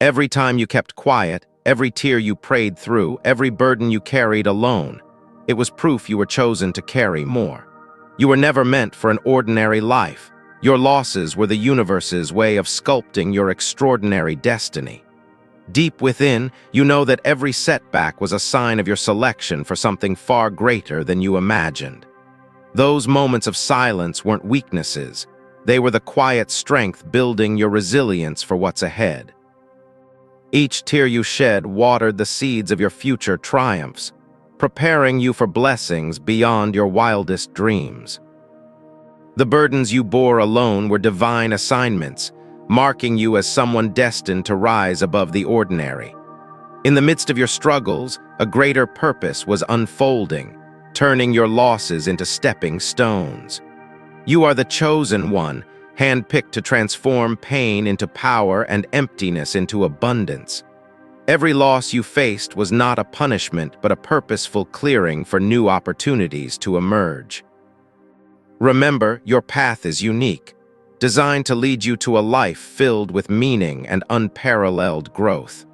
Every time you kept quiet, every tear you prayed through, every burden you carried alone, it was proof you were chosen to carry more. You were never meant for an ordinary life. Your losses were the universe's way of sculpting your extraordinary destiny. Deep within, you know that every setback was a sign of your selection for something far greater than you imagined. Those moments of silence weren't weaknesses. They were the quiet strength building your resilience for what's ahead. Each tear you shed watered the seeds of your future triumphs, preparing you for blessings beyond your wildest dreams. The burdens you bore alone were divine assignments, marking you as someone destined to rise above the ordinary. In the midst of your struggles, a greater purpose was unfolding, turning your losses into stepping stones. You are the chosen one, handpicked to transform pain into power and emptiness into abundance. Every loss you faced was not a punishment, but a purposeful clearing for new opportunities to emerge. Remember, your path is unique, designed to lead you to a life filled with meaning and unparalleled growth.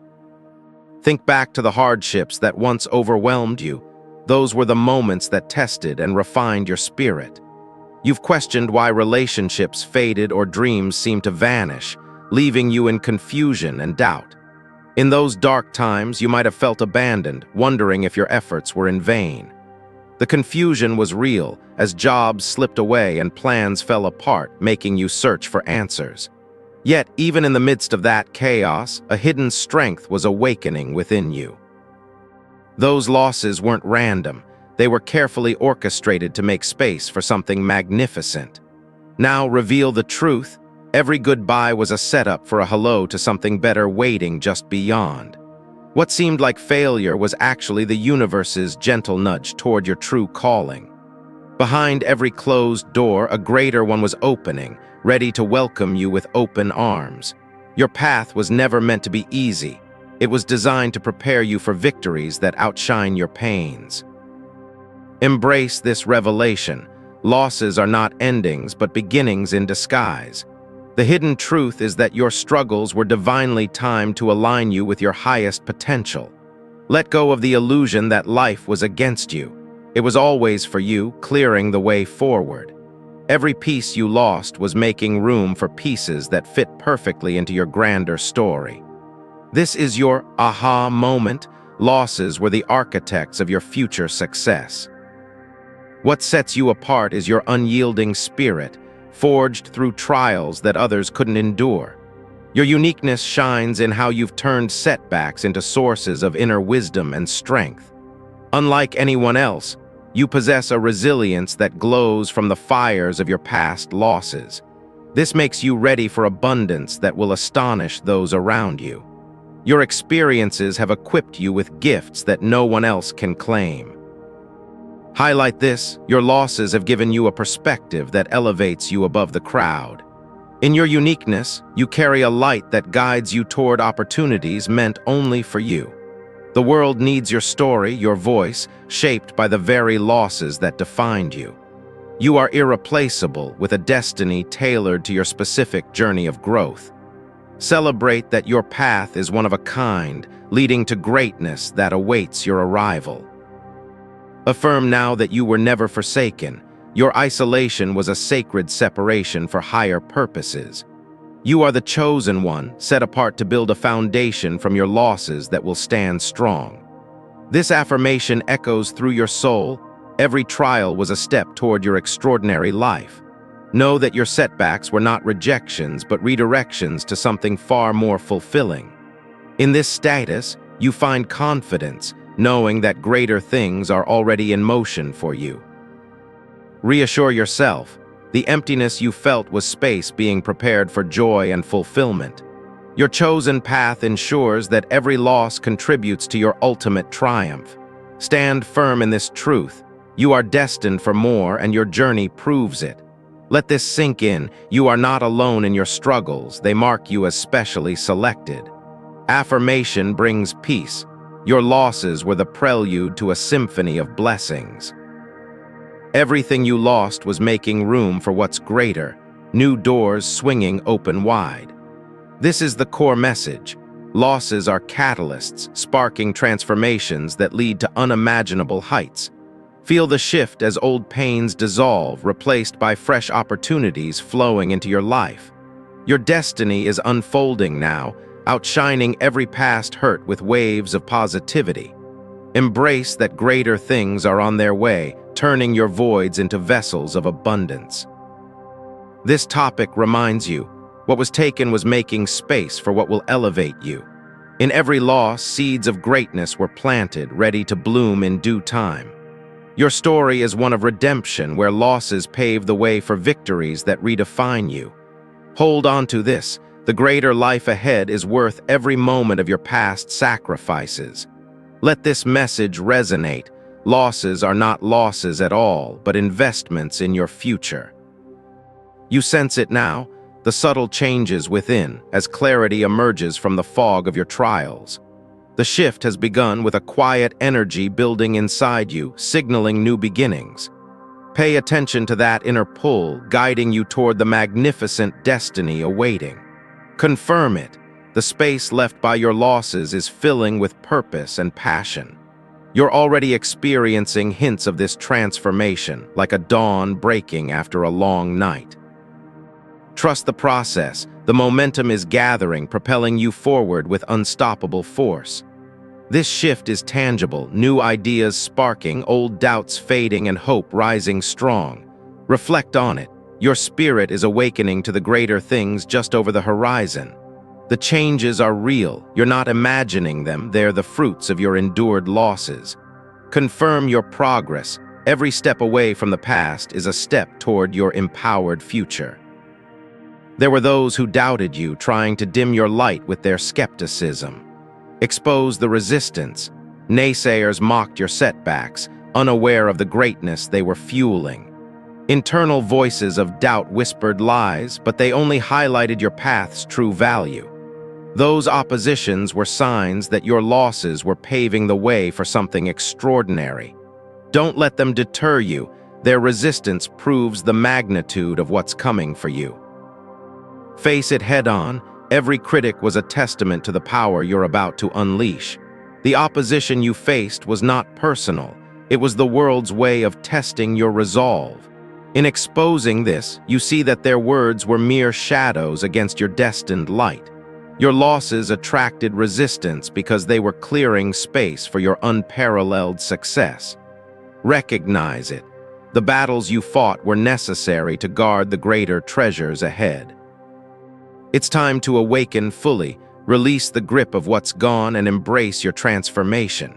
Think back to the hardships that once overwhelmed you. Those were the moments that tested and refined your spirit. You've questioned why relationships faded or dreams seemed to vanish, leaving you in confusion and doubt. In those dark times, you might have felt abandoned, wondering if your efforts were in vain. The confusion was real, as jobs slipped away and plans fell apart, making you search for answers. Yet, even in the midst of that chaos, a hidden strength was awakening within you. Those losses weren't random. They were carefully orchestrated to make space for something magnificent. Now reveal the truth. Every goodbye was a setup for a hello to something better waiting just beyond. What seemed like failure was actually the universe's gentle nudge toward your true calling. Behind every closed door, a greater one was opening, ready to welcome you with open arms. Your path was never meant to be easy. It was designed to prepare you for victories that outshine your pains. Embrace this revelation. Losses are not endings, but beginnings in disguise. The hidden truth is that your struggles were divinely timed to align you with your highest potential. Let go of the illusion that life was against you. It was always for you, clearing the way forward. Every piece you lost was making room for pieces that fit perfectly into your grander story. This is your aha moment. Losses were the architects of your future success. What sets you apart is your unyielding spirit, forged through trials that others couldn't endure. Your uniqueness shines in how you've turned setbacks into sources of inner wisdom and strength. Unlike anyone else, you possess a resilience that glows from the fires of your past losses. This makes you ready for abundance that will astonish those around you. Your experiences have equipped you with gifts that no one else can claim. Highlight this: your losses have given you a perspective that elevates you above the crowd. In your uniqueness, you carry a light that guides you toward opportunities meant only for you. The world needs your story, your voice, shaped by the very losses that defined you. You are irreplaceable, with a destiny tailored to your specific journey of growth. Celebrate that your path is one of a kind, leading to greatness that awaits your arrival. Affirm now that you were never forsaken. Your isolation was a sacred separation for higher purposes. You are the chosen one, set apart to build a foundation from your losses that will stand strong. This affirmation echoes through your soul. Every trial was a step toward your extraordinary life. Know that your setbacks were not rejections, but redirections to something far more fulfilling. In this status, you find confidence, knowing that greater things are already in motion for you. Reassure yourself, the emptiness you felt was space being prepared for joy and fulfillment. Your chosen path ensures that every loss contributes to your ultimate triumph. Stand firm in this truth. You are destined for more, and your journey proves it. Let this sink in. You are not alone in your struggles. They mark you as specially selected. Affirmation brings peace. Your losses were the prelude to a symphony of blessings. Everything you lost was making room for what's greater, new doors swinging open wide. This is the core message. Losses are catalysts, sparking transformations that lead to unimaginable heights. Feel the shift as old pains dissolve, replaced by fresh opportunities flowing into your life. Your destiny is unfolding now, outshining every past hurt with waves of positivity. Embrace that greater things are on their way, turning your voids into vessels of abundance. This topic reminds you, what was taken was making space for what will elevate you. In every loss, seeds of greatness were planted, ready to bloom in due time. Your story is one of redemption, where losses pave the way for victories that redefine you. Hold on to this. The greater life ahead is worth every moment of your past sacrifices. Let this message resonate. Losses are not losses at all, but investments in your future. You sense it now, the subtle changes within, as clarity emerges from the fog of your trials. The shift has begun with a quiet energy building inside you, signaling new beginnings. Pay attention to that inner pull, guiding you toward the magnificent destiny awaiting. Confirm it. The space left by your losses is filling with purpose and passion. You're already experiencing hints of this transformation, like a dawn breaking after a long night. Trust the process. The momentum is gathering, propelling you forward with unstoppable force. This shift is tangible, new ideas sparking, old doubts fading, and hope rising strong. Reflect on it. Your spirit is awakening to the greater things just over the horizon. The changes are real. You're not imagining them. They're the fruits of your endured losses. Confirm your progress. Every step away from the past is a step toward your empowered future. There were those who doubted you, trying to dim your light with their skepticism. Expose the resistance. Naysayers mocked your setbacks, unaware of the greatness they were fueling. Internal voices of doubt whispered lies, but they only highlighted your path's true value. Those oppositions were signs that your losses were paving the way for something extraordinary. Don't let them deter you. Their resistance proves the magnitude of what's coming for you. Face it head-on. Every critic was a testament to the power you're about to unleash. The opposition you faced was not personal. It was the world's way of testing your resolve. In exposing this, you see that their words were mere shadows against your destined light. Your losses attracted resistance because they were clearing space for your unparalleled success. Recognize it. The battles you fought were necessary to guard the greater treasures ahead. It's time to awaken fully, release the grip of what's gone, and embrace your transformation.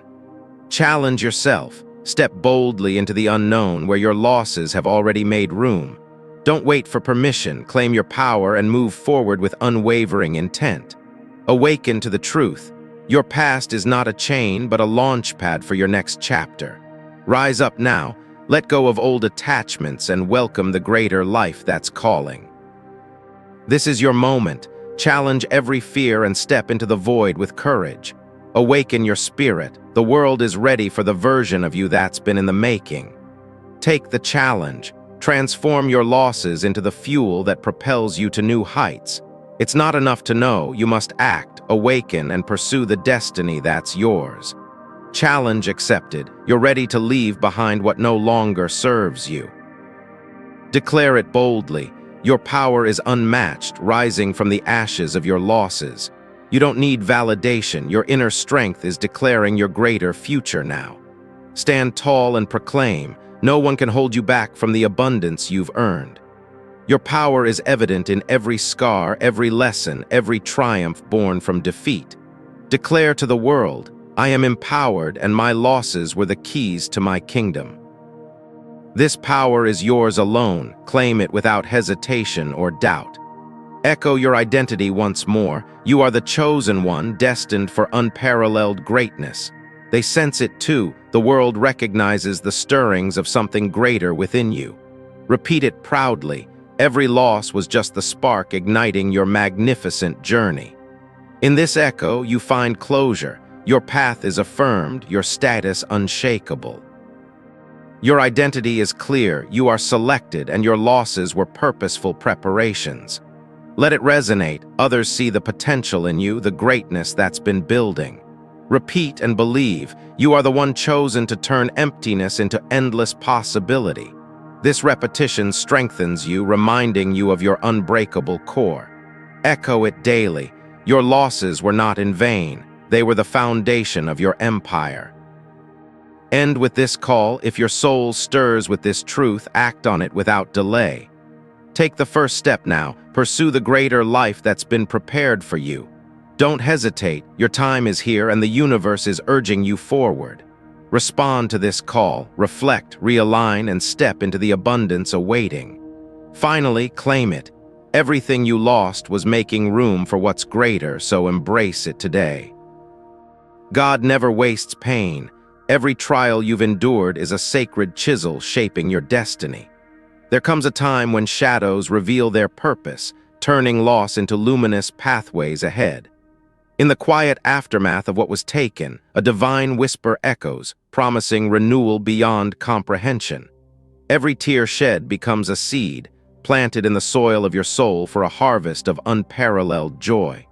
Challenge yourself. Step boldly into the unknown where your losses have already made room. Don't wait for permission. Claim your power and move forward with unwavering intent. Awaken to the truth. Your past is not a chain, but a launch pad for your next chapter. Rise up now. Let go of old attachments and welcome the greater life that's calling. This is your moment. Challenge every fear and step into the void with courage. Awaken your spirit. The world is ready for the version of you that's been in the making. Take the challenge. Transform your losses into the fuel that propels you to new heights. It's not enough to know, you must act, awaken, and pursue the destiny that's yours. Challenge accepted. You're ready to leave behind what no longer serves you. Declare it boldly. Your power is unmatched, rising from the ashes of your losses. You don't need validation. Your inner strength is declaring your greater future now. Stand tall and proclaim. No one can hold you back from the abundance you've earned. Your power is evident in every scar, every lesson, every triumph born from defeat. Declare to the world, I am empowered and my losses were the keys to my kingdom. This power is yours alone. Claim it without hesitation or doubt. Echo your identity once more. You are the chosen one, destined for unparalleled greatness. They sense it too. The world recognizes the stirrings of something greater within you. Repeat it proudly. Every loss was just the spark igniting your magnificent journey. In this echo, you find closure. Your path is affirmed, your status unshakable. Your identity is clear, you are selected, and your losses were purposeful preparations. Let it resonate. Others see the potential in you, the greatness that's been building. Repeat and believe. You are the one chosen to turn emptiness into endless possibility. This repetition strengthens you, reminding you of your unbreakable core. Echo it daily. Your losses were not in vain. They were the foundation of your empire. End with this call. If your soul stirs with this truth, act on it without delay. Take the first step now. Pursue the greater life that's been prepared for you. Don't hesitate. Your time is here and the universe is urging you forward. Respond to this call, reflect, realign, and step into the abundance awaiting. Finally, claim it. Everything you lost was making room for what's greater, so embrace it today. God never wastes pain. Every trial you've endured is a sacred chisel shaping your destiny. There comes a time when shadows reveal their purpose, turning loss into luminous pathways ahead. In the quiet aftermath of what was taken, a divine whisper echoes, promising renewal beyond comprehension. Every tear shed becomes a seed, planted in the soil of your soul for a harvest of unparalleled joy.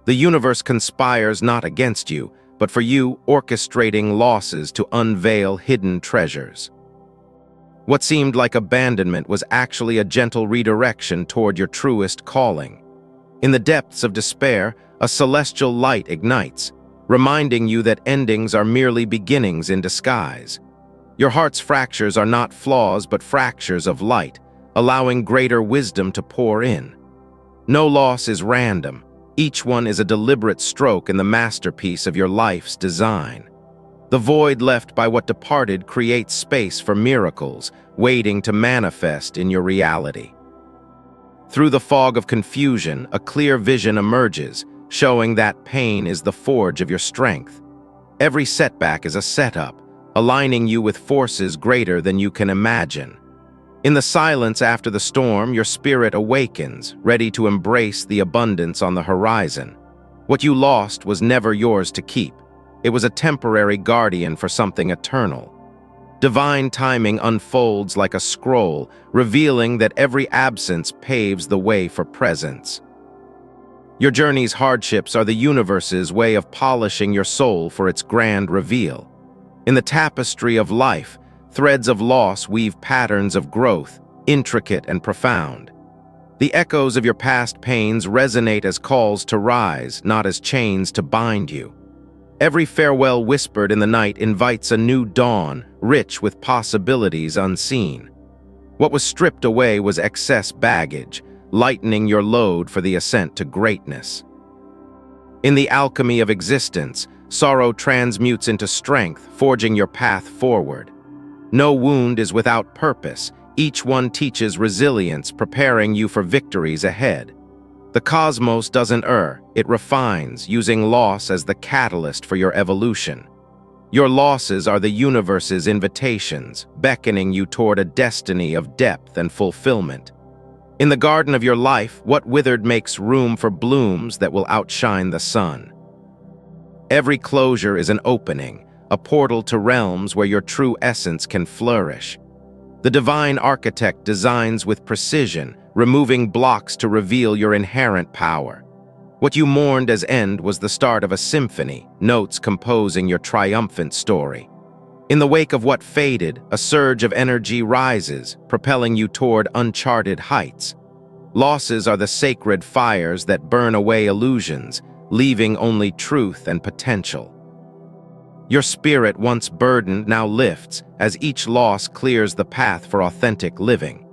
The universe conspires not against you, but for you, orchestrating losses to unveil hidden treasures. What seemed like abandonment was actually a gentle redirection toward your truest calling. In the depths of despair, a celestial light ignites, reminding you that endings are merely beginnings in disguise. Your heart's fractures are not flaws but fractures of light, allowing greater wisdom to pour in. No loss is random. Each one is a deliberate stroke in the masterpiece of your life's design. The void left by what departed creates space for miracles, waiting to manifest in your reality. Through the fog of confusion, a clear vision emerges, showing that pain is the forge of your strength. Every setback is a setup, aligning you with forces greater than you can imagine. In the silence after the storm, your spirit awakens, ready to embrace the abundance on the horizon. What you lost was never yours to keep. It was a temporary guardian for something eternal. Divine timing unfolds like a scroll, revealing that every absence paves the way for presence. Your journey's hardships are the universe's way of polishing your soul for its grand reveal. In the tapestry of life, threads of loss weave patterns of growth, intricate and profound. The echoes of your past pains resonate as calls to rise, not as chains to bind you. Every farewell whispered in the night invites a new dawn, rich with possibilities unseen. What was stripped away was excess baggage, lightening your load for the ascent to greatness. In the alchemy of existence, sorrow transmutes into strength, forging your path forward. No wound is without purpose. Each one teaches resilience, preparing you for victories ahead. The cosmos doesn't err, it refines, using loss as the catalyst for your evolution. Your losses are the universe's invitations, beckoning you toward a destiny of depth and fulfillment. In the garden of your life, what withered makes room for blooms that will outshine the sun. Every closure is an opening, a portal to realms where your true essence can flourish. The divine architect designs with precision, removing blocks to reveal your inherent power. What you mourned as end was the start of a symphony, notes composing your triumphant story. In the wake of what faded, a surge of energy rises, propelling you toward uncharted heights. Losses are the sacred fires that burn away illusions, leaving only truth and potential. Your spirit, once burdened, now lifts, as each loss clears the path for authentic living.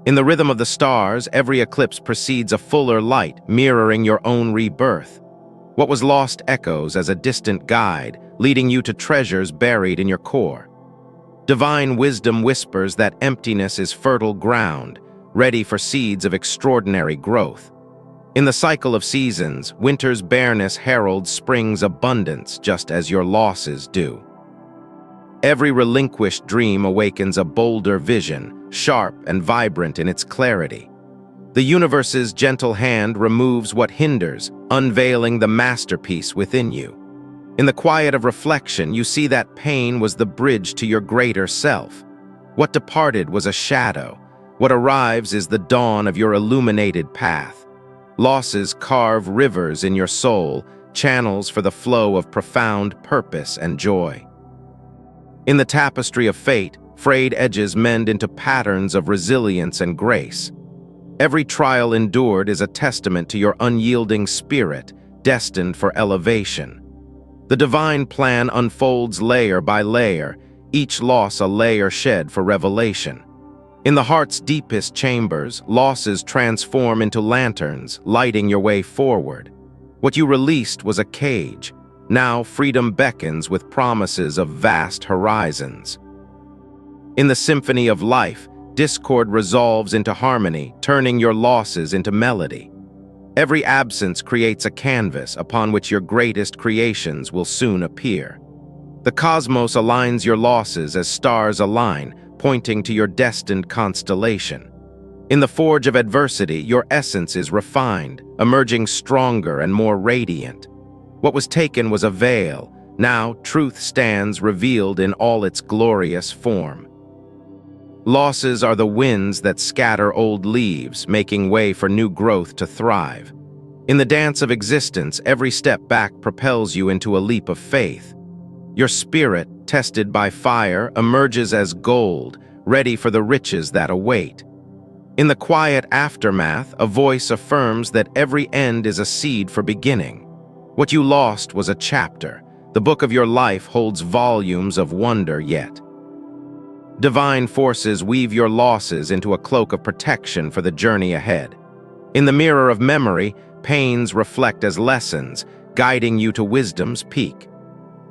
In the rhythm of the stars, every eclipse precedes a fuller light, mirroring your own rebirth. What was lost echoes as a distant guide, leading you to treasures buried in your core. Divine wisdom whispers that emptiness is fertile ground, ready for seeds of extraordinary growth. In the cycle of seasons, winter's bareness heralds spring's abundance, just as your losses do. Every relinquished dream awakens a bolder vision, sharp and vibrant in its clarity. The universe's gentle hand removes what hinders, unveiling the masterpiece within you. In the quiet of reflection, you see that pain was the bridge to your greater self. What departed was a shadow. What arrives is the dawn of your illuminated path. Losses carve rivers in your soul, channels for the flow of profound purpose and joy. In the tapestry of fate, frayed edges mend into patterns of resilience and grace. Every trial endured is a testament to your unyielding spirit, destined for elevation. The divine plan unfolds layer by layer, each loss a layer shed for revelation. In the heart's deepest chambers, losses transform into lanterns, lighting your way forward. What you released was a cage. Now freedom beckons with promises of vast horizons. In the symphony of life, discord resolves into harmony, turning your losses into melody. Every absence creates a canvas upon which your greatest creations will soon appear. The cosmos aligns your losses as stars align, pointing to your destined constellation. In the forge of adversity, your essence is refined, emerging stronger and more radiant. What was taken was a veil. Now truth stands revealed in all its glorious form. Losses are the winds that scatter old leaves, making way for new growth to thrive. In the dance of existence, every step back propels you into a leap of faith. Your spirit, tested by fire, emerges as gold, ready for the riches that await. In the quiet aftermath, a voice affirms that every end is a seed for beginning. What you lost was a chapter. The book of your life holds volumes of wonder yet. Divine forces weave your losses into a cloak of protection for the journey ahead. In the mirror of memory, pains reflect as lessons, guiding you to wisdom's peak.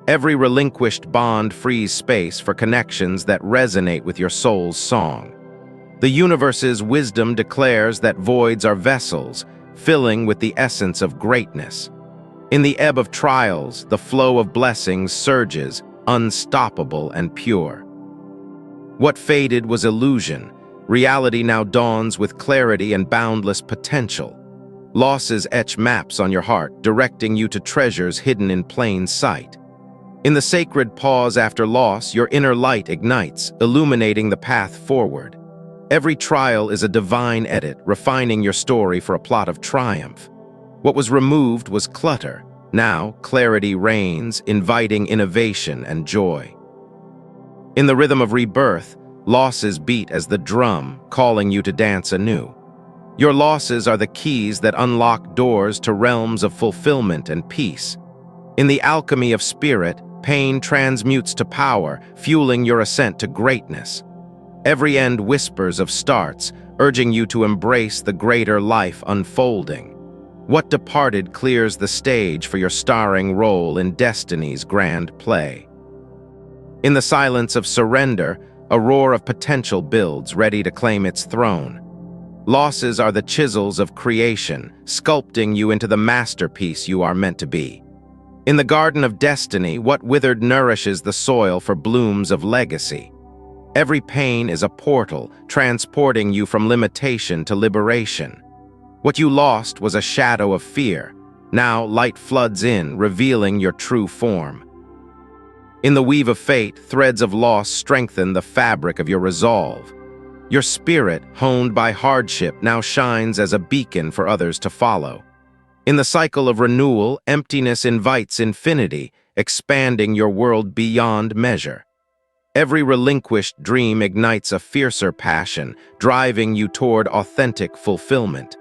Every relinquished bond frees space for connections that resonate with your soul's song. The universe's wisdom declares that voids are vessels, filling with the essence of greatness. In the ebb of trials, the flow of blessings surges, unstoppable and pure. What faded was illusion. Reality now dawns with clarity and boundless potential. Losses etch maps on your heart, directing you to treasures hidden in plain sight. In the sacred pause after loss, your inner light ignites, illuminating the path forward. Every trial is a divine edit, refining your story for a plot of triumph. What was removed was clutter. Now, clarity reigns, inviting innovation and joy. In the rhythm of rebirth, losses beat as the drum, calling you to dance anew. Your losses are the keys that unlock doors to realms of fulfillment and peace. In the alchemy of spirit, pain transmutes to power, fueling your ascent to greatness. Every end whispers of starts, urging you to embrace the greater life unfolding. What departed clears the stage for your starring role in destiny's grand play. In the silence of surrender, a roar of potential builds, ready to claim its throne. Losses are the chisels of creation, sculpting you into the masterpiece you are meant to be. In the garden of destiny, what withered nourishes the soil for blooms of legacy. Every pain is a portal, transporting you from limitation to liberation. What you lost was a shadow of fear. Now light floods in, revealing your true form. In the weave of fate, threads of loss strengthen the fabric of your resolve. Your spirit, honed by hardship, now shines as a beacon for others to follow. In the cycle of renewal, emptiness invites infinity, expanding your world beyond measure. Every relinquished dream ignites a fiercer passion, driving you toward authentic fulfillment.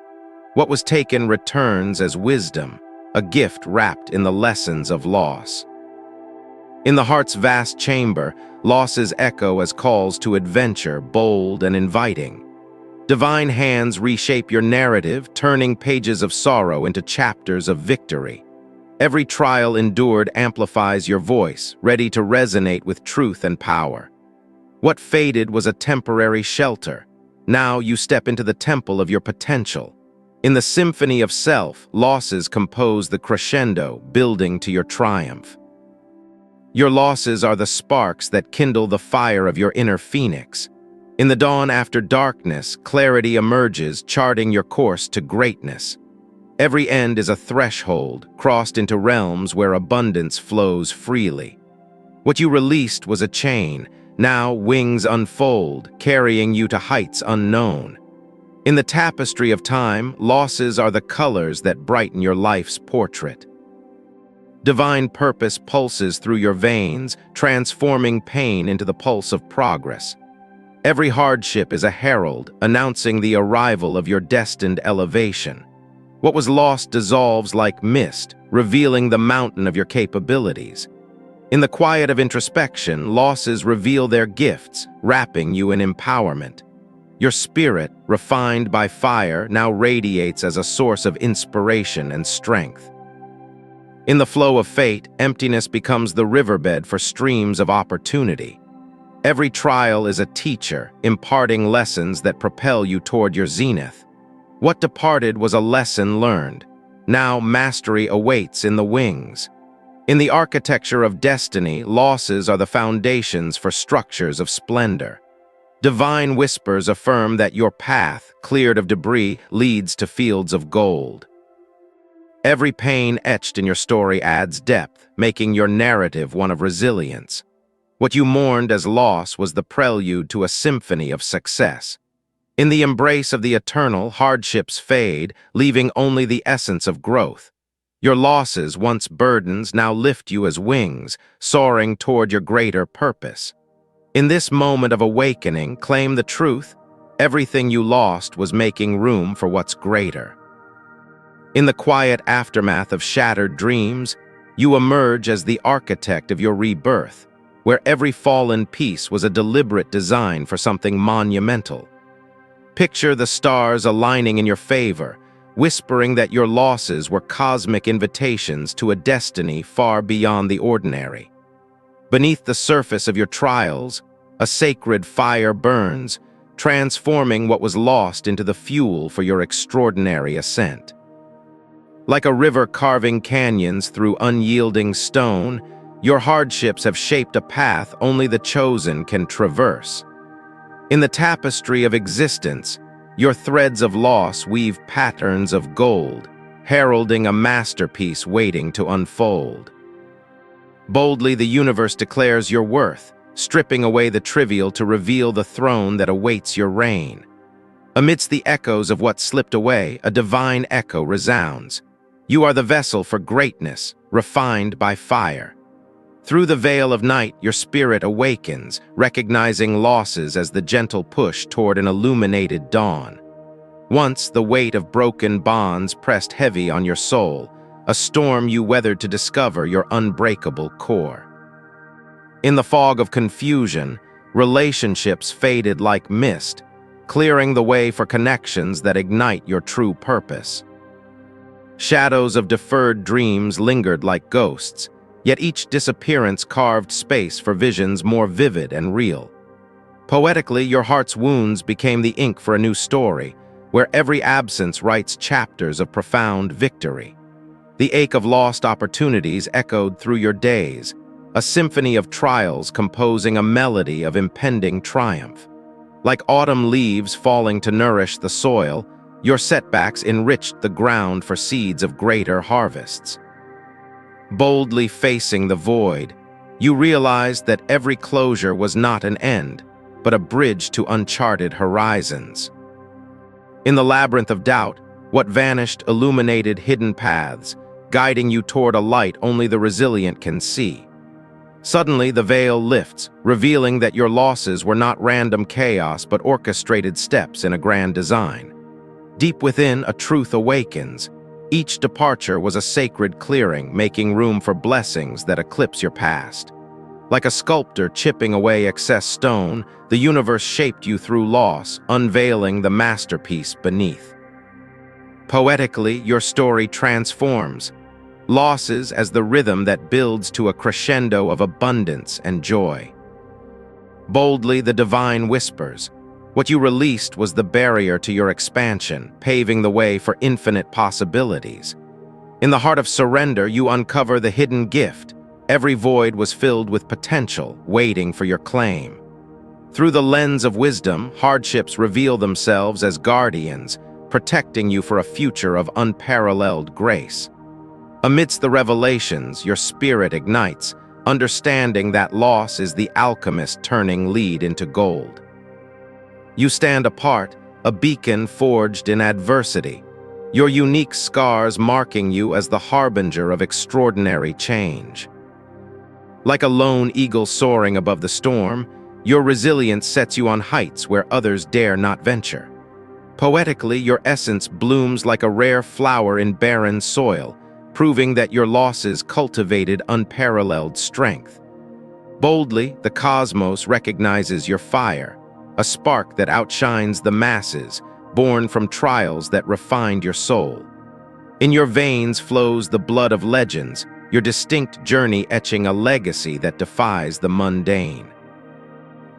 What was taken returns as wisdom, a gift wrapped in the lessons of loss. In the heart's vast chamber, losses echo as calls to adventure, bold and inviting. Divine hands reshape your narrative, turning pages of sorrow into chapters of victory. Every trial endured amplifies your voice, ready to resonate with truth and power. What faded was a temporary shelter. Now you step into the temple of your potential. In the symphony of self, losses compose the crescendo, building to your triumph. Your losses are the sparks that kindle the fire of your inner phoenix. In the dawn after darkness, clarity emerges, charting your course to greatness. Every end is a threshold, crossed into realms where abundance flows freely. What you released was a chain. Now wings unfold, carrying you to heights unknown. In the tapestry of time, losses are the colors that brighten your life's portrait. Divine purpose pulses through your veins, transforming pain into the pulse of progress. Every hardship is a herald, announcing the arrival of your destined elevation. What was lost dissolves like mist, revealing the mountain of your capabilities. In the quiet of introspection, losses reveal their gifts, wrapping you in empowerment. Your spirit, refined by fire, now radiates as a source of inspiration and strength. In the flow of fate, emptiness becomes the riverbed for streams of opportunity. Every trial is a teacher, imparting lessons that propel you toward your zenith. What departed was a lesson learned. Now mastery awaits in the wings. In the architecture of destiny, losses are the foundations for structures of splendor. Divine whispers affirm that your path, cleared of debris, leads to fields of gold. Every pain etched in your story adds depth, making your narrative one of resilience. What you mourned as loss was the prelude to a symphony of success. In the embrace of the eternal, hardships fade, leaving only the essence of growth. Your losses, once burdens, now lift you as wings, soaring toward your greater purpose. In this moment of awakening, claim the truth. Everything you lost was making room for what's greater. In the quiet aftermath of shattered dreams, you emerge as the architect of your rebirth, where every fallen piece was a deliberate design for something monumental. Picture the stars aligning in your favor, whispering that your losses were cosmic invitations to a destiny far beyond the ordinary. Beneath the surface of your trials, a sacred fire burns, transforming what was lost into the fuel for your extraordinary ascent. Like a river carving canyons through unyielding stone, your hardships have shaped a path only the chosen can traverse. In the tapestry of existence, your threads of loss weave patterns of gold, heralding a masterpiece waiting to unfold. Boldly, the universe declares your worth, stripping away the trivial to reveal the throne that awaits your reign. Amidst the echoes of what slipped away, a divine echo resounds. You are the vessel for greatness, refined by fire. Through the veil of night, your spirit awakens, recognizing losses as the gentle push toward an illuminated dawn. Once, the weight of broken bonds pressed heavy on your soul, a storm you weathered to discover your unbreakable core. In the fog of confusion, relationships faded like mist, clearing the way for connections that ignite your true purpose. Shadows of deferred dreams lingered like ghosts, yet each disappearance carved space for visions more vivid and real. Poetically, your heart's wounds became the ink for a new story, where every absence writes chapters of profound victory. The ache of lost opportunities echoed through your days, a symphony of trials composing a melody of impending triumph. Like autumn leaves falling to nourish the soil, your setbacks enriched the ground for seeds of greater harvests. Boldly facing the void, you realized that every closure was not an end, but a bridge to uncharted horizons. In the labyrinth of doubt, what vanished illuminated hidden paths, guiding you toward a light only the resilient can see. Suddenly, the veil lifts, revealing that your losses were not random chaos but orchestrated steps in a grand design. Deep within, a truth awakens. Each departure was a sacred clearing, making room for blessings that eclipse your past. Like a sculptor chipping away excess stone, the universe shaped you through loss, unveiling the masterpiece beneath. Poetically, your story transforms. Losses as the rhythm that builds to a crescendo of abundance and joy. Boldly, the divine whispers. What you released was the barrier to your expansion, paving the way for infinite possibilities. In the heart of surrender, you uncover the hidden gift. Every void was filled with potential, waiting for your claim. Through the lens of wisdom, hardships reveal themselves as guardians, protecting you for a future of unparalleled grace. Amidst the revelations, your spirit ignites, understanding that loss is the alchemist turning lead into gold. You stand apart, a beacon forged in adversity, your unique scars marking you as the harbinger of extraordinary change. Like a lone eagle soaring above the storm, your resilience sets you on heights where others dare not venture. Poetically, your essence blooms like a rare flower in barren soil, proving that your losses cultivated unparalleled strength. Boldly, the cosmos recognizes your fire, a spark that outshines the masses, born from trials that refined your soul. In your veins flows the blood of legends, your distinct journey etching a legacy that defies the mundane.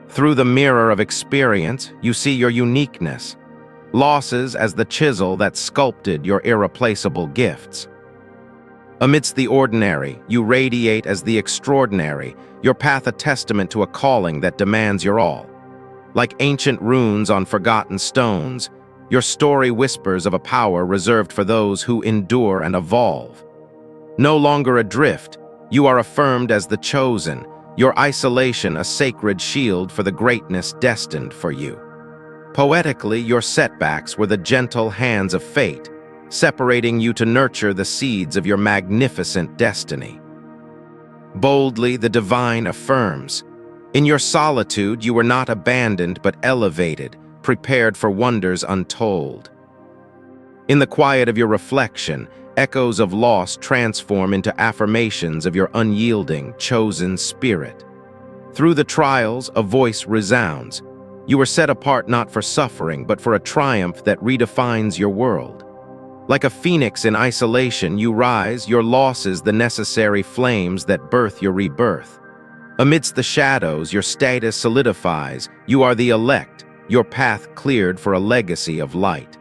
Through the mirror of experience, you see your uniqueness, losses as the chisel that sculpted your irreplaceable gifts. Amidst the ordinary, you radiate as the extraordinary, your path a testament to a calling that demands your all. Like ancient runes on forgotten stones, your story whispers of a power reserved for those who endure and evolve. No longer adrift, you are affirmed as the chosen, your isolation a sacred shield for the greatness destined for you. Poetically, your setbacks were the gentle hands of fate, separating you to nurture the seeds of your magnificent destiny. Boldly, the divine affirms, in your solitude you were not abandoned but elevated, prepared for wonders untold. In the quiet of your reflection, echoes of loss transform into affirmations of your unyielding, chosen spirit. Through the trials, a voice resounds. You were set apart not for suffering, but for a triumph that redefines your world. Like a phoenix in isolation, you rise, your losses the necessary flames that birth your rebirth. Amidst the shadows, your status solidifies. You are the elect, your path cleared for a legacy of light.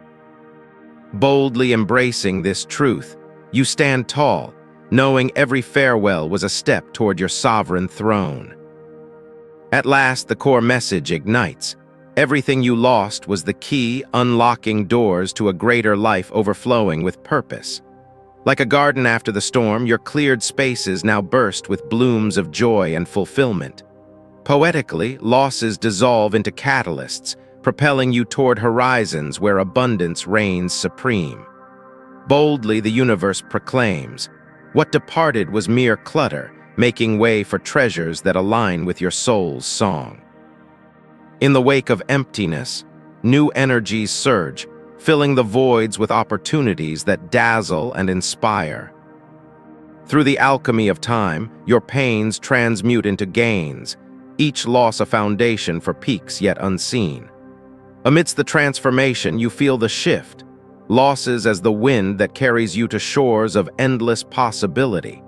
Boldly embracing this truth, you stand tall, knowing every farewell was a step toward your sovereign throne. At last, the core message ignites. Everything you lost was the key unlocking doors to a greater life overflowing with purpose. Like a garden after the storm, your cleared spaces now burst with blooms of joy and fulfillment. Poetically, losses dissolve into catalysts, propelling you toward horizons where abundance reigns supreme. Boldly, the universe proclaims, what departed was mere clutter, making way for treasures that align with your soul's song. In the wake of emptiness, new energies surge, filling the voids with opportunities that dazzle and inspire. Through the alchemy of time, your pains transmute into gains, each loss a foundation for peaks yet unseen. Amidst the transformation, you feel the shift, losses as the wind that carries you to shores of endless possibility.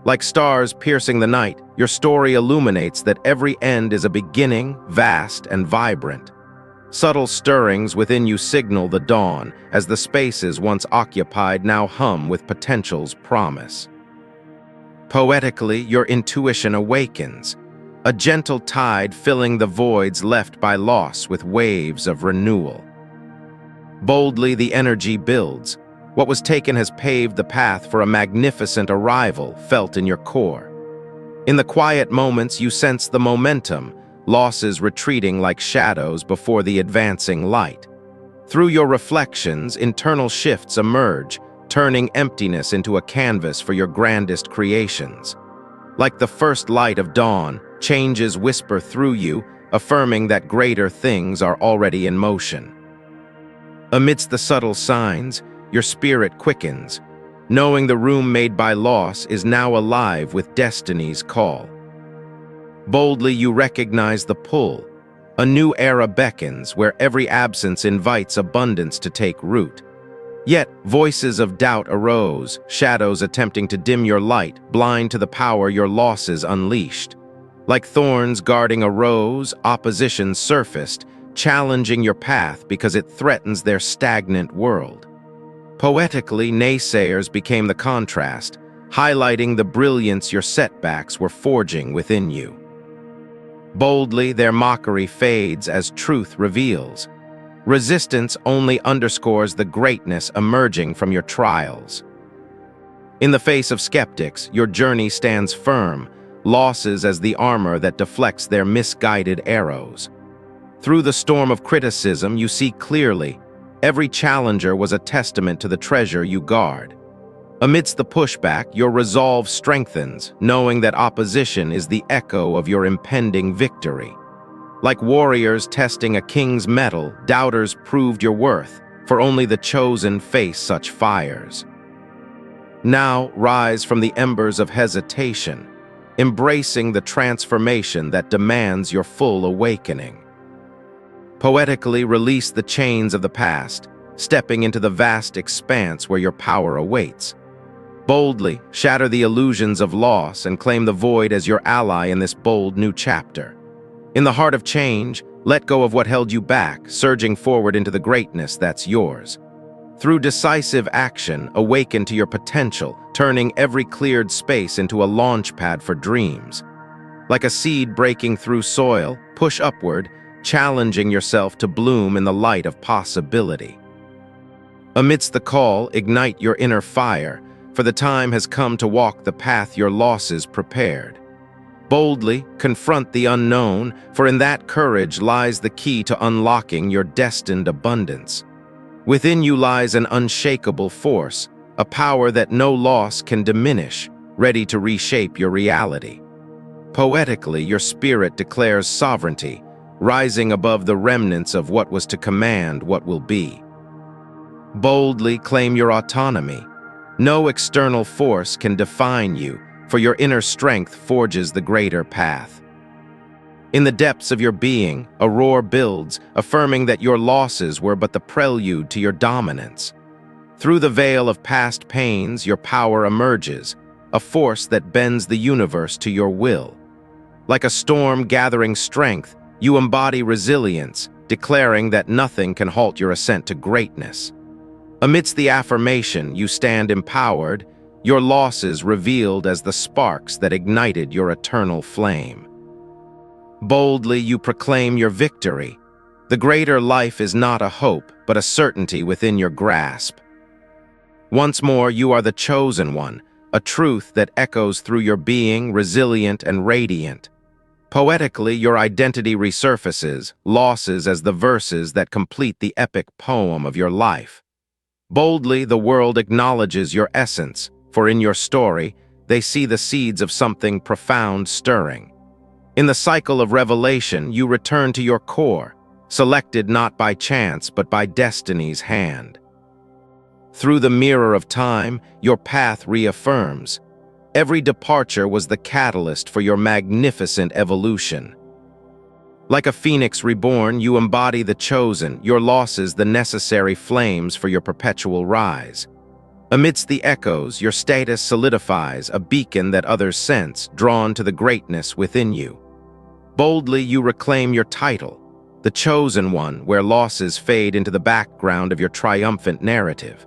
Like stars piercing the night, your story illuminates that every end is a beginning, vast and vibrant. Subtle stirrings within you signal the dawn, as the spaces once occupied now hum with potential's promise. Poetically, your intuition awakens, a gentle tide filling the voids left by loss with waves of renewal. Boldly, the energy builds. What was taken has paved the path for a magnificent arrival felt in your core. In the quiet moments, you sense the momentum, losses retreating like shadows before the advancing light. Through your reflections, internal shifts emerge, turning emptiness into a canvas for your grandest creations. Like the first light of dawn, changes whisper through you, affirming that greater things are already in motion. Amidst the subtle signs, your spirit quickens, knowing the room made by loss is now alive with destiny's call. Boldly, you recognize the pull. A new era beckons, where every absence invites abundance to take root. Yet, voices of doubt arose, shadows attempting to dim your light, blind to the power your losses unleashed. Like thorns guarding a rose, opposition surfaced, challenging your path because it threatens their stagnant world. Poetically, naysayers became the contrast, highlighting the brilliance your setbacks were forging within you. Boldly, their mockery fades as truth reveals. Resistance only underscores the greatness emerging from your trials. In the face of skeptics, your journey stands firm, losses as the armor that deflects their misguided arrows. Through the storm of criticism, you see clearly. Every challenger was a testament to the treasure you guard. Amidst the pushback, your resolve strengthens, knowing that opposition is the echo of your impending victory. Like warriors testing a king's mettle, doubters proved your worth, for only the chosen face such fires. Now rise from the embers of hesitation, embracing the transformation that demands your full awakening. Poetically release the chains of the past, stepping into the vast expanse where your power awaits. Boldly shatter the illusions of loss and claim the void as your ally in this bold new chapter. In the heart of change, let go of what held you back, surging forward into the greatness that's yours. Through decisive action, awaken to your potential, turning every cleared space into a launch pad for dreams. Like a seed breaking through soil, push upward, challenging yourself to bloom in the light of possibility. Amidst the call, ignite your inner fire, for the time has come to walk the path your losses prepared. Boldly confront the unknown, for in that courage lies the key to unlocking your destined abundance. Within you lies an unshakable force, a power that no loss can diminish, ready to reshape your reality. Poetically, your spirit declares sovereignty, rising above the remnants of what was to command what will be. Boldly claim your autonomy. No external force can define you, for your inner strength forges the greater path. In the depths of your being, a roar builds, affirming that your losses were but the prelude to your dominance. Through the veil of past pains, your power emerges, a force that bends the universe to your will. Like a storm gathering strength, you embody resilience, declaring that nothing can halt your ascent to greatness. Amidst the affirmation, you stand empowered, your losses revealed as the sparks that ignited your eternal flame. Boldly you proclaim your victory. The greater life is not a hope, but a certainty within your grasp. Once more, you are the chosen one, a truth that echoes through your being, resilient and radiant. Poetically, your identity resurfaces, losses as the verses that complete the epic poem of your life. Boldly, the world acknowledges your essence, for in your story, they see the seeds of something profound stirring. In the cycle of revelation, you return to your core, selected not by chance but by destiny's hand. Through the mirror of time, your path reaffirms. Every departure was the catalyst for your magnificent evolution. Like a phoenix reborn, you embody the chosen, your losses the necessary flames for your perpetual rise. Amidst the echoes, your status solidifies, a beacon that others sense, drawn to the greatness within you. Boldly you reclaim your title, the chosen one, where losses fade into the background of your triumphant narrative.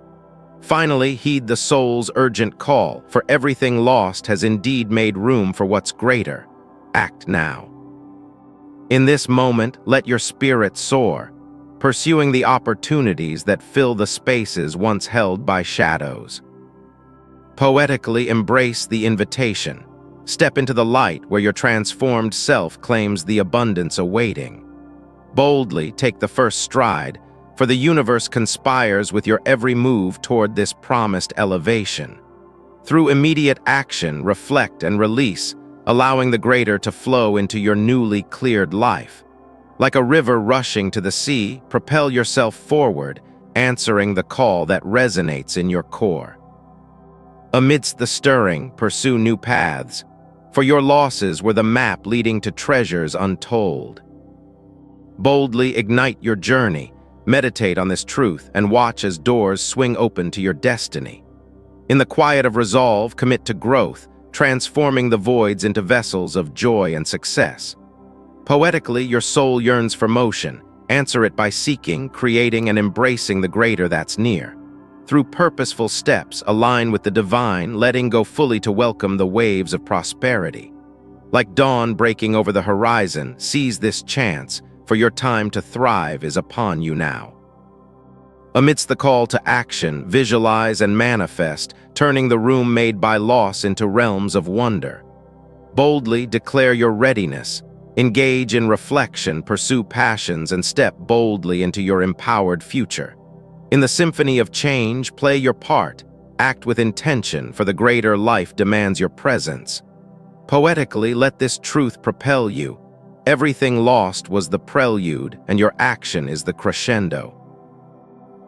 Finally, heed the soul's urgent call, for everything lost has indeed made room for what's greater. Act now. In this moment, let your spirit soar, pursuing the opportunities that fill the spaces once held by shadows. Poetically embrace the invitation. Step into the light where your transformed self claims the abundance awaiting. Boldly take the first stride, for the universe conspires with your every move toward this promised elevation. Through immediate action, reflect and release, allowing the greater to flow into your newly cleared life. Like a river rushing to the sea, propel yourself forward, answering the call that resonates in your core. Amidst the stirring, pursue new paths, for your losses were the map leading to treasures untold. Boldly ignite your journey, meditate on this truth, and watch as doors swing open to your destiny. In the quiet of resolve, commit to growth, transforming the voids into vessels of joy and success. Poetically, your soul yearns for motion. Answer it by seeking, creating, and embracing the greater that's near. Through purposeful steps, align with the divine, letting go fully to welcome the waves of prosperity. Like dawn breaking over the horizon, seize this chance, for your time to thrive is upon you now. Amidst the call to action, visualize and manifest, turning the room made by loss into realms of wonder. Boldly declare your readiness. Engage in reflection, pursue passions, and step boldly into your empowered future. In the symphony of change, play your part. Act with intention, for the greater life demands your presence. Poetically, let this truth propel you. Everything lost was the prelude, and your action is the crescendo.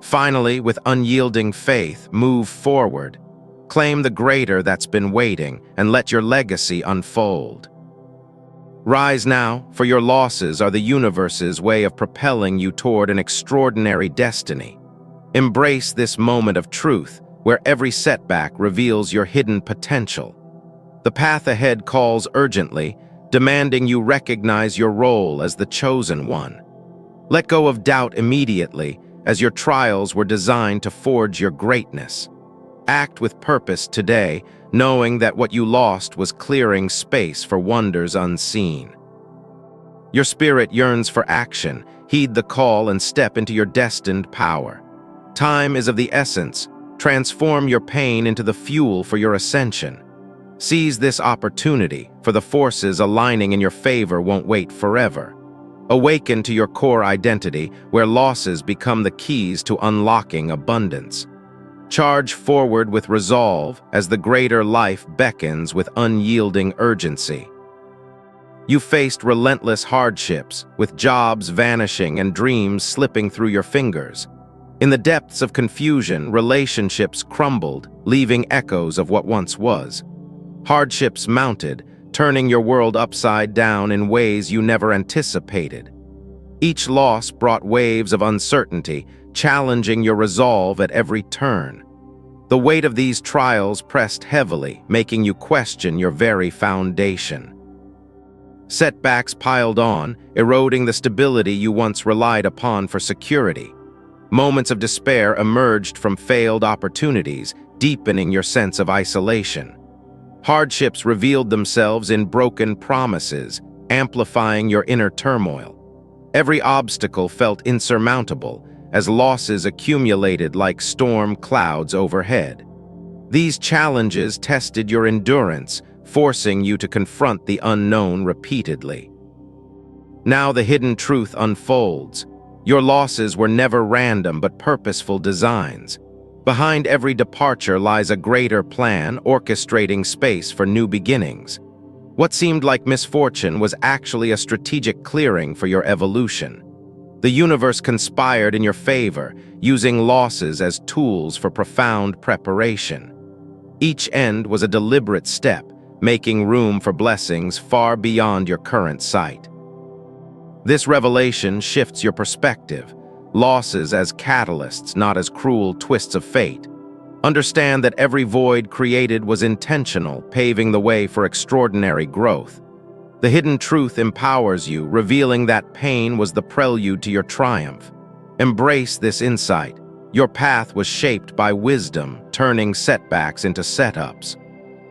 Finally, with unyielding faith, move forward. Claim the greater that's been waiting, and let your legacy unfold. Rise now, for your losses are the universe's way of propelling you toward an extraordinary destiny. Embrace this moment of truth, where every setback reveals your hidden potential. The path ahead calls urgently, demanding you recognize your role as the chosen one. Let go of doubt immediately, as your trials were designed to forge your greatness. Act with purpose today, knowing that what you lost was clearing space for wonders unseen. Your spirit yearns for action. Heed the call and step into your destined power. Time is of the essence. Transform your pain into the fuel for your ascension. Seize this opportunity, for the forces aligning in your favor won't wait forever. Awaken to your core identity, where losses become the keys to unlocking abundance. Charge forward with resolve as the greater life beckons with unyielding urgency. You faced relentless hardships, with jobs vanishing and dreams slipping through your fingers. In the depths of confusion, relationships crumbled, leaving echoes of what once was. Hardships mounted, turning your world upside down in ways you never anticipated. Each loss brought waves of uncertainty, challenging your resolve at every turn. The weight of these trials pressed heavily, making you question your very foundation. Setbacks piled on, eroding the stability you once relied upon for security. Moments of despair emerged from failed opportunities, deepening your sense of isolation. Hardships revealed themselves in broken promises, amplifying your inner turmoil. Every obstacle felt insurmountable, as losses accumulated like storm clouds overhead. These challenges tested your endurance, forcing you to confront the unknown repeatedly. Now the hidden truth unfolds. Your losses were never random but purposeful designs. Behind every departure lies a greater plan, orchestrating space for new beginnings. What seemed like misfortune was actually a strategic clearing for your evolution. The universe conspired in your favor, using losses as tools for profound preparation. Each end was a deliberate step, making room for blessings far beyond your current sight. This revelation shifts your perspective. Losses as catalysts, not as cruel twists of fate. Understand that every void created was intentional, paving the way for extraordinary growth. The hidden truth empowers you, revealing that pain was the prelude to your triumph. Embrace this insight. Your path was shaped by wisdom, turning setbacks into setups.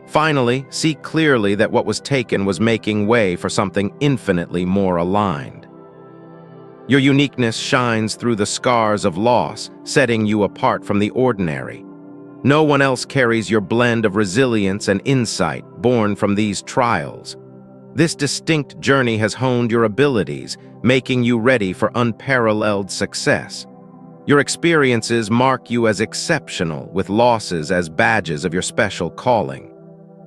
Finally, see clearly that what was taken was making way for something infinitely more aligned. Your uniqueness shines through the scars of loss, setting you apart from the ordinary. No one else carries your blend of resilience and insight born from these trials. This distinct journey has honed your abilities, making you ready for unparalleled success. Your experiences mark you as exceptional, with losses as badges of your special calling.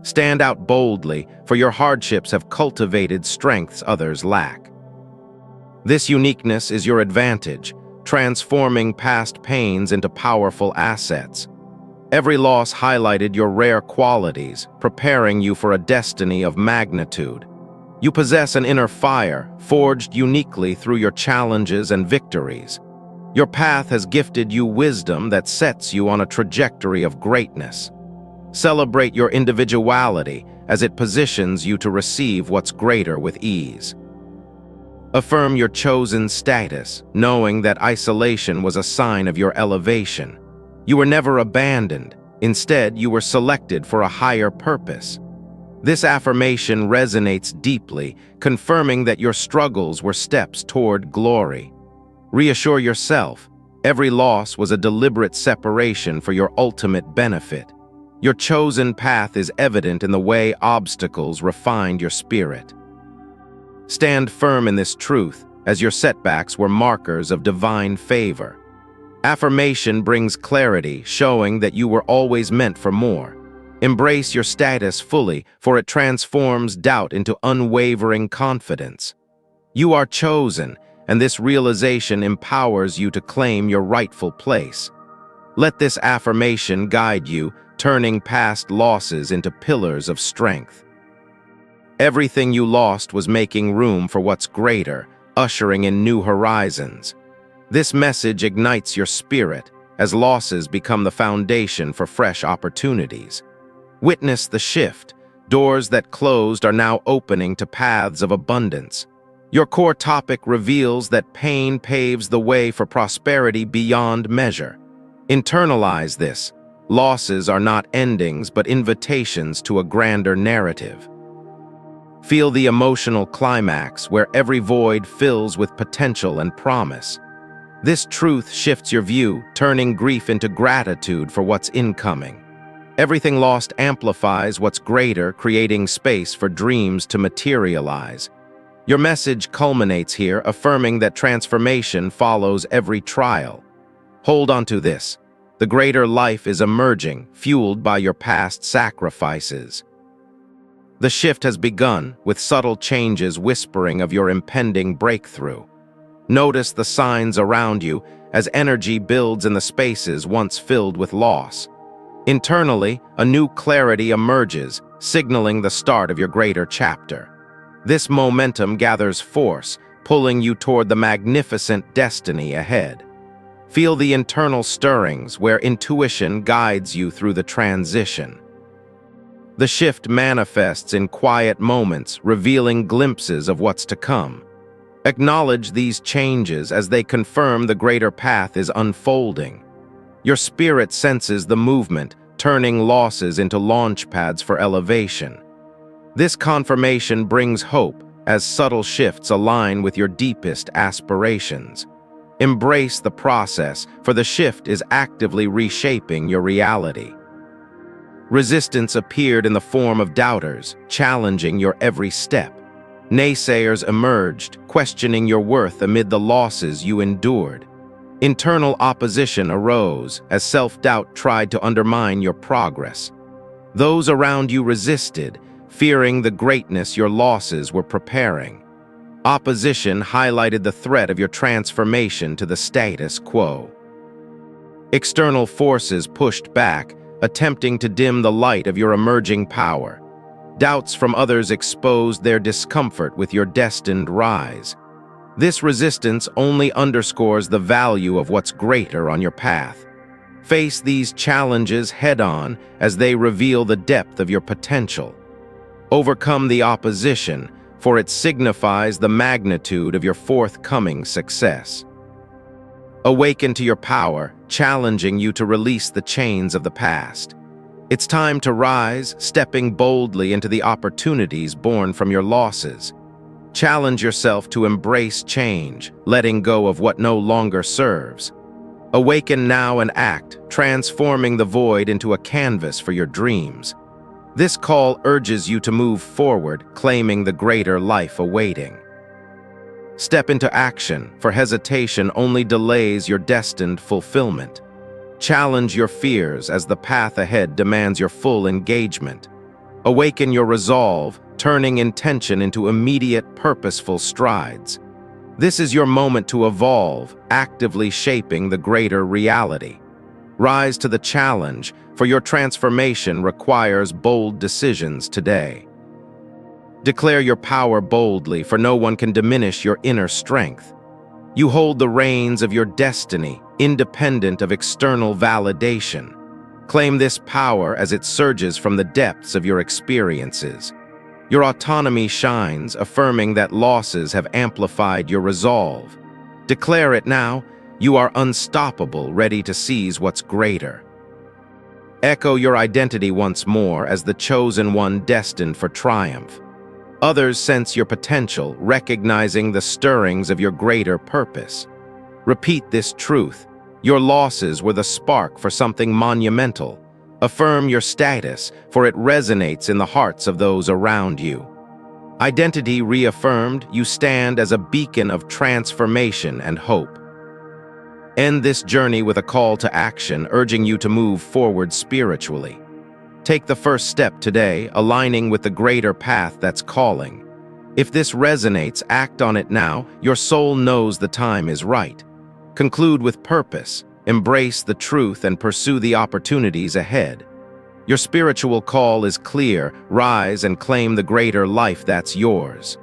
Stand out boldly, for your hardships have cultivated strengths others lack. This uniqueness is your advantage, transforming past pains into powerful assets. Every loss highlighted your rare qualities, preparing you for a destiny of magnitude. You possess an inner fire, forged uniquely through your challenges and victories. Your path has gifted you wisdom that sets you on a trajectory of greatness. Celebrate your individuality, as it positions you to receive what's greater with ease. Affirm your chosen status, knowing that isolation was a sign of your elevation. You were never abandoned. Instead, you were selected for a higher purpose. This affirmation resonates deeply, confirming that your struggles were steps toward glory. Reassure yourself, every loss was a deliberate separation for your ultimate benefit. Your chosen path is evident in the way obstacles refined your spirit. Stand firm in this truth, as your setbacks were markers of divine favor. Affirmation brings clarity, showing that you were always meant for more. Embrace your status fully, for it transforms doubt into unwavering confidence. You are chosen, and this realization empowers you to claim your rightful place. Let this affirmation guide you, turning past losses into pillars of strength. Everything you lost was making room for what's greater, ushering in new horizons. This message ignites your spirit, as losses become the foundation for fresh opportunities. Witness the shift. Doors that closed are now opening to paths of abundance. Your core topic reveals that pain paves the way for prosperity beyond measure. Internalize this. Losses are not endings, but invitations to a grander narrative. Feel the emotional climax, where every void fills with potential and promise. This truth shifts your view, turning grief into gratitude for what's incoming. Everything lost amplifies what's greater, creating space for dreams to materialize. Your message culminates here, affirming that transformation follows every trial. Hold on to this. The greater life is emerging, fueled by your past sacrifices. The shift has begun, with subtle changes whispering of your impending breakthrough. Notice the signs around you as energy builds in the spaces once filled with loss. Internally, a new clarity emerges, signaling the start of your greater chapter. This momentum gathers force, pulling you toward the magnificent destiny ahead. Feel the internal stirrings, where intuition guides you through the transition. The shift manifests in quiet moments, revealing glimpses of what's to come. Acknowledge these changes as they confirm the greater path is unfolding. Your spirit senses the movement, turning losses into launch pads for elevation. This confirmation brings hope, as subtle shifts align with your deepest aspirations. Embrace the process, for the shift is actively reshaping your reality. Resistance appeared in the form of doubters, challenging your every step. Naysayers emerged, questioning your worth amid the losses you endured. Internal opposition arose, as self-doubt tried to undermine your progress. Those around you resisted, fearing the greatness your losses were preparing. Opposition highlighted the threat of your transformation to the status quo. External forces pushed back, attempting to dim the light of your emerging power. Doubts from others exposed their discomfort with your destined rise. This resistance only underscores the value of what's greater on your path. Face these challenges head-on, as they reveal the depth of your potential. Overcome the opposition, for it signifies the magnitude of your forthcoming success. Awaken to your power, challenging you to release the chains of the past. It's time to rise, stepping boldly into the opportunities born from your losses. Challenge yourself to embrace change, letting go of what no longer serves. Awaken now and act, transforming the void into a canvas for your dreams. This call urges you to move forward, claiming the greater life awaiting. Step into action, for hesitation only delays your destined fulfillment. Challenge your fears, as the path ahead demands your full engagement. Awaken your resolve, turning intention into immediate, purposeful strides. This is your moment to evolve, actively shaping the greater reality. Rise to the challenge, for your transformation requires bold decisions today. Declare your power boldly, for no one can diminish your inner strength. You hold the reins of your destiny, independent of external validation. Claim this power as it surges from the depths of your experiences. Your autonomy shines, affirming that losses have amplified your resolve. Declare it now. You are unstoppable, ready to seize what's greater. Echo your identity once more as the chosen one destined for triumph. Others sense your potential, recognizing the stirrings of your greater purpose. Repeat this truth. Your losses were the spark for something monumental. Affirm your status, for it resonates in the hearts of those around you. Identity reaffirmed, you stand as a beacon of transformation and hope. End this journey with a call to action, urging you to move forward spiritually. Take the first step today, aligning with the greater path that's calling. If this resonates, act on it now. Your soul knows the time is right. Conclude with purpose, embrace the truth, and pursue the opportunities ahead. Your spiritual call is clear. Rise and claim the greater life that's yours.